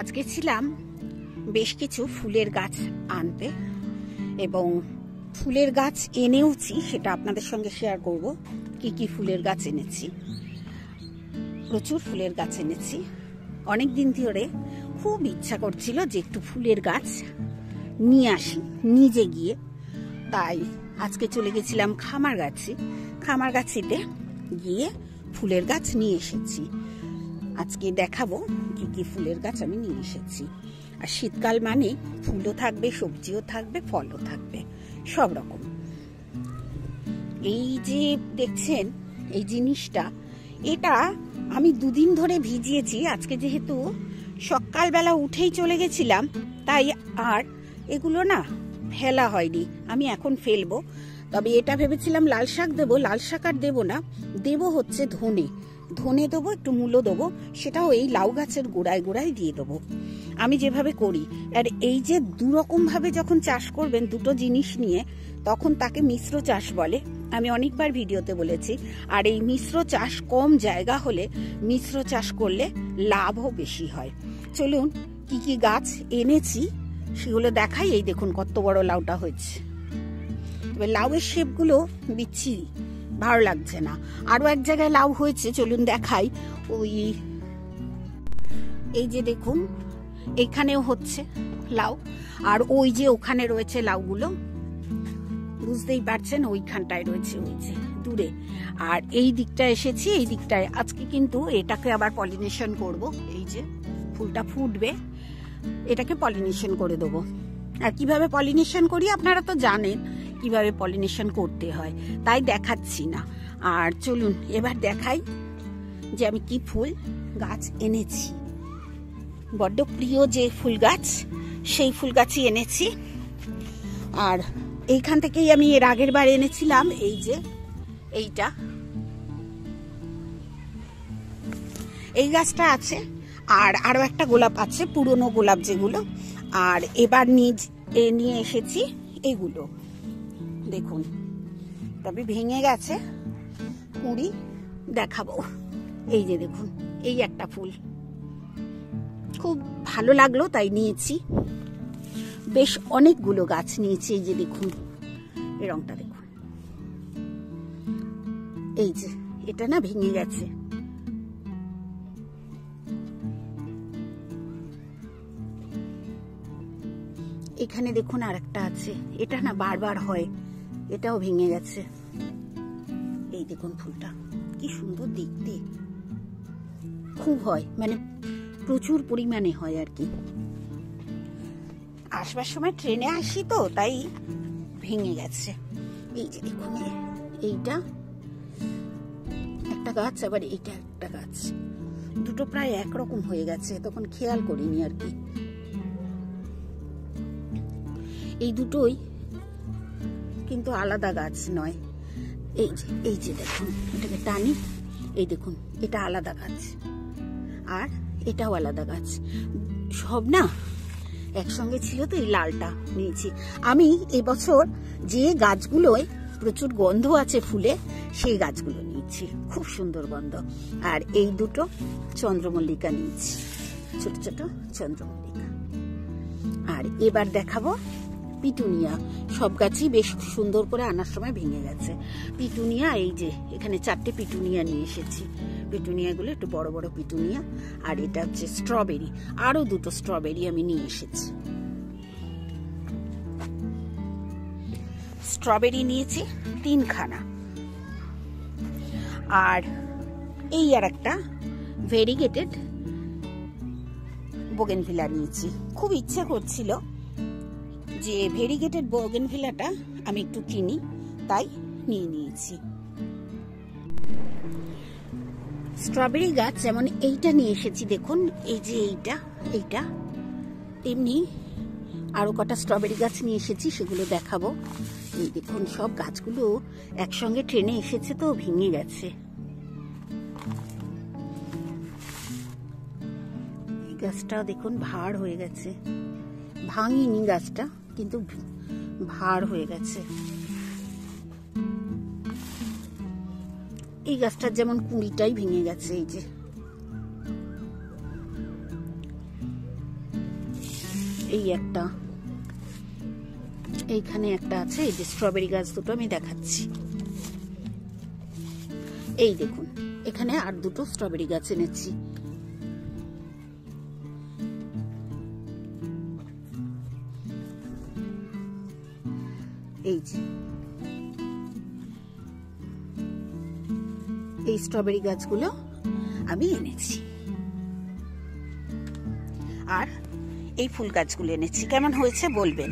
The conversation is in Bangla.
আজকে ছিলাম বেশ কিছু ফুলের গাছ আনতে এবং ফুলের গাছ এনেওছি, সেটা আপনাদের সঙ্গে শেয়ার করব। কি কি ফুলের গাছ এনেছি, প্রচুর ফুলের গাছ এনেছি। অনেক দিন ধরে খুব ইচ্ছা করছিল যে একটু ফুলের গাছ নিয়ে আসি নিজে গিয়ে, তাই আজকে চলে গেছিলাম খামারগাছিতে গিয়ে ফুলের গাছ নিয়ে এসেছি। আজকে দেখাবো কি কি ফুলের গাছ আমি নিয়ে এসেছি। আর শীতকাল মানে ফুলও থাকবে, সবজিও থাকবে, ফলও থাকবে, সব রকম। এই যে দেখছেন এই জিনিসটা, এটা আমি দুদিন ধরে ভিজিয়েছি। আজকে যেহেতু সকালবেলা উঠেই চলে গেছিলাম, তাই আর এগুলো না ফেলা হয়নি। আমি এখন ফেলবো। তবে এটা ভেবেছিলাম লাল শাক দেবো, লাল শাক আর দেবো না, দেবো হচ্ছে ধনে দেবো, একটু মূলো দেবো, সেটাও এই লাউ গাছের গোড়ায় গোড়ায় দিয়ে দেবো, আমি যেভাবে করি। আর এই যে দুরকম ভাবে যখন চাষ করবেন দুটো জিনিস নিয়ে, তখন তাকে মিশ্র চাষ বলে। আমি অনেকবার ভিডিওতে বলেছি। আর এই মিশ্র চাষ কম জায়গা হলে মিশ্র চাষ করলে লাভও বেশি হয়। চলুন কি কি গাছ এনেছি সেগুলো দেখাই। এই দেখুন কত বড় লাউটা হয়েছে। তবে লাউয়ের শেপগুলো বিচ্ছিরি, ভালো লাগছে না। আরো এক জায়গায় লাউ হয়েছে, চলুন দেখাই। এই যে দেখুন এইখানেও হচ্ছে লাউ, আর ওই যে ওখানে রয়েছে লাউগুলো, বুঝতেই পারছেন ওইখানটায় রয়েছে, ওই যে দূরে। আর এই দিকটা এসেছি, এই দিকটায় আজকে কিন্তু এটাকে আবার পলিনেশন করব। এই যে ফুলটা ফুটবে, এটাকে পলিনেশন করে দেবো। আর কিভাবে পলিনেশন করি আপনারা তো জানেন কিভাবে পলিনেশন করতে হয়, তাই দেখাচ্ছি না। আর চলুন এবার দেখাই যে আমি কি ফুল গাছ এনেছি। বড্ড প্রিয় যে ফুল গাছ, সেই ফুল গাছই এনেছি। আর এইখান থেকেই আমি এর আগের বার এনেছিলাম এই যে এইটা, এই গাছটা আছে। আর আরো একটা গোলাপ আছে, পুরনো গোলাপ যেগুলো। আর এবার নিয়ে এসেছি এগুলো, দেখুন। তবে ভেঙে গেছে, কুঁড়ি দেখাবো। এই যে দেখুন, এই একটা ফুল খুব ভালো লাগলো তাই নিয়েছি। বেশ অনেকগুলো গাছ নিয়েছি। এই যে দেখুন এই রংটা দেখুন, এই যে এটা না ভেঙে গেছে। এখানে দেখুন আর একটা আছে, এটা না বারবার হয়, এটাও ভেঙে গেছে। এই দেখুন ফুলটা কি সুন্দর দেখতে, খুব হয়, মানে প্রচুর পরিমাণে হয় আর কি। আসবার সময় ট্রেনে আসি তো তাই ভেঙে গেছে। এই যে দেখুন এইটা একটা গাছ, আবার এইটা একটা গাছ, দুটো প্রায় একরকম হয়ে গেছে, তখন খেয়াল করিনি আর কি। এই দুটোই কিন্তু আলাদা গাছ নয়। এই যে দেখুন, এটাকে টানি, এই দেখুন এটা আলাদা গাছ, আর এটাও আলাদা গাছ। সব না একসঙ্গে ছিল তো, এই লালটা নিয়েছি আমি। এবছর যে গাছগুলোয় প্রচুর গন্ধ আছে ফুলে, সেই গাছগুলো নিয়েছি, খুব সুন্দর গন্ধ। আর এই দুটো চন্দ্রমল্লিকা নিয়েছি, ছোট ছোট চন্দ্রমল্লিকা। আর এবার দেখাবো পিটুনিয়া। সব গাছই বেশ সুন্দর করে আনার সময় ভেঙে গেছে। পিটুনিয়া, এই যে এখানে 4টে পিটুনিয়া নিয়ে এসেছি। পিটুনিয়াগুলো একটু বড় বড় পিটুনিয়া। আর এটা হচ্ছে স্ট্রবেরি, আরো দুটো স্ট্রবেরি আমি নিয়ে এসেছি। স্ট্রবেরি নিয়েছি 3খানা। আর এই আর একটা ভেরিগেটেড বোগেনভিলা নিয়েছি। খুব ইচ্ছে করছিল যে ভেরিগেটেড বোগেনভিলাটা আমি একটু কিনি, তাই নিয়ে নিয়েছি। স্ট্রবেরি গাছ যেমন এইটা নিয়ে এসেছি, দেখুন এই যে এইটা তেমনি আরো কটা স্ট্রবেরি গাছ নিয়ে এসেছি, সেগুলো দেখাবো। এই দেখুন সব গাছগুলো একসঙ্গে ট্রেনে এসেছে তো ভেঙে গেছে। এই গাছটাও দেখুন ভার হয়ে গেছে, ভাঙিনি গাছটা, কিন্তু ভার হয়ে গেছে। এই গাছটার যেমন কুঁড়িটাই ভেঙে গেছে। এই যে এই একটা, এইখানে একটা আছে। এই যে স্ট্রবেরি গাছ দুটো আমি দেখাচ্ছি, এই দেখুন এখানে আর দুটো স্ট্রবেরি গাছ এনেছি। এই যে এই স্ট্রবেরি গাছগুলো আমি এনেছি, আর এই ফুল গাছগুলো এনেছি। কেমন হয়েছে বলবেন।